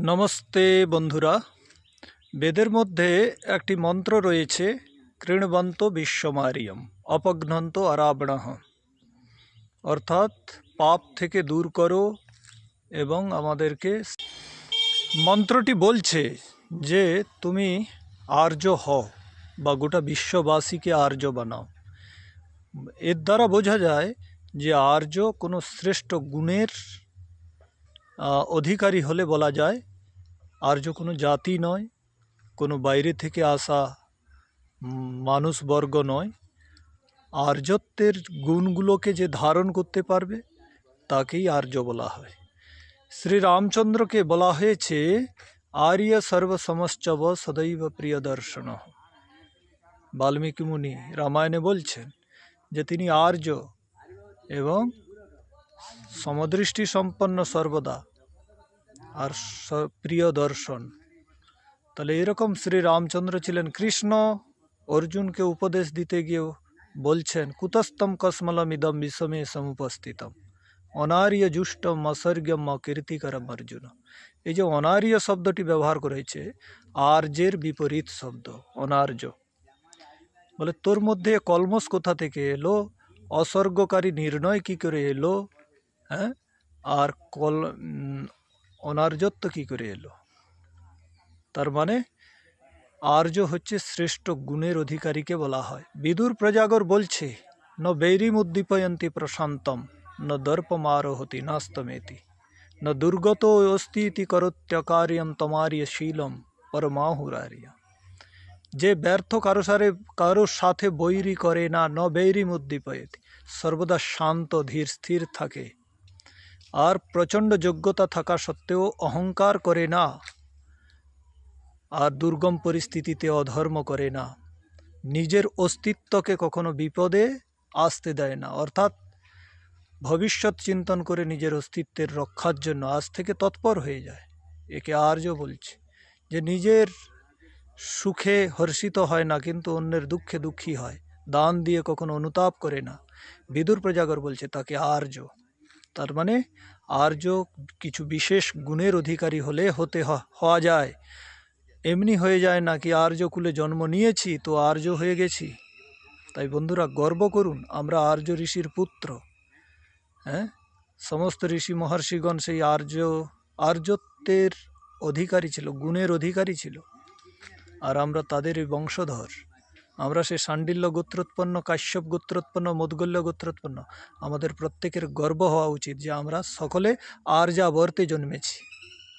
নমস্তে বন্ধুরা, বেদের মধ্যে একটি মন্ত্র রয়েছে, কৃণবন্ত বিশ্বমারিয়ম অপঘ্নন্ত আরাবণঃ, অর্থাৎ পাপ থেকে দূর করো এবং আমাদেরকে। মন্ত্রটি বলছে যে তুমি আর্য হও বা গোটা বিশ্ববাসীকে আর্য বানাও। এর দ্বারা বোঝা যায় যে আর্য কোনো শ্রেষ্ঠ গুণের অধিকারী হলে বলা যায় আর্য কোনো জাতি নয়, কোনো বাইরে থেকে আসা মানুষবর্গ নয়। আর্যত্বের গুণগুলোকে যে ধারণ করতে পারবে তাকেই আর্য বলা হয়। শ্রী রামচন্দ্রকে বলা হয়েছে আর্য সর্বসমশ্চব সদৈব প্রিয় দর্শন। বাল্মীকি মুনি রামায়ণে বলছেন যে তিনি আর্য এবং সমদৃষ্টি সম্পন্ন সর্বদা আর প্রিয় দর্শন। তাহলে এরকম শ্রী রামচন্দ্র ছিলেন। কৃষ্ণ অর্জুনকে উপদেশ দিতে গিয়ে বলছেন কুতস্তম কসমলম ইদম বিশ্বমে সমুপস্থিতম অনার্য জুষ্টম অসর্গ্যম অকীর্তিকরম অর্জুন। এই যে অনার্য শব্দটি ব্যবহার করেছে, আর্যের বিপরীত শব্দ অনার্য। বলে তোর মধ্যে কলমস কোথা থেকে এলো, অসর্গকারী নির্ণয় কি করে এলো, হ্যাঁ, আর অনার্যত্ব কি করে এলো। তার মানে আর্য হচ্ছে শ্রেষ্ঠ গুণের অধিকারীকে বলা হয়। বিদুর প্রজাগর বলছে ন বৈরিম উদ্দীপয়ন্তি প্রশান্তম ন দর্পমারোহতি নাস্তমেতি ন দুর্গত অস্তিতি করত্যকার্যম তমার্য শীলম পরমাহুরার্য। যে ব্যর্থ কারোর সাথে বৈরি করে না, ন বৈরিম উদ্দীপয়তি, সর্বদা শান্ত ধীর স্থির থাকে, আর প্রচণ্ড যোগ্যতা থাকা সত্ত্বেও অহংকার করে না, আর দুর্গম পরিস্থিতিতে অধর্ম করে না, নিজের অস্তিত্বকে কখনো বিপদে আসতে দেয় না, অর্থাৎ ভবিষ্যৎ চিন্তন করে নিজের অস্তিত্বের রক্ষার জন্য আজ থেকে তৎপর হয়ে যায়, একে আর্য বলছে। যে নিজের সুখে হর্ষিত হয় না কিন্তু অন্যের দুঃখে দুঃখী হয়, দান দিয়ে কখনো অনুতাপ করে না, বিদুর প্রজাগর বলছে তাকে আর্য। তার মানে আর্য কিছু বিশেষ গুণের অধিকারী হলে হওয়া যায়, এমনি হয়ে যায় না কি আর্য কুলে জন্ম নিয়েছি তো আর্য হয়ে গেছি। তাই বন্ধুরা গর্ব করুন, আমরা আর্য ঋষির পুত্র। হ্যাঁ, সমস্ত ঋষি মহর্ষিগণ সেই আর্যত্বের অধিকারী ছিল, গুণের অধিকারী ছিল, আর আমরা তাদেরই বংশধর। আমরা সে শাণ্ডিল্য গোত্রোৎপন্ন, কাশ্যপ গোত্রোৎপন্ন, মৌদ্গল্য গোত্রোৎপন্ন। আমাদের প্রত্যেকের গর্ব হওয়া উচিত যে আমরা সকলে আর্যাবর্তে জন্মেছি।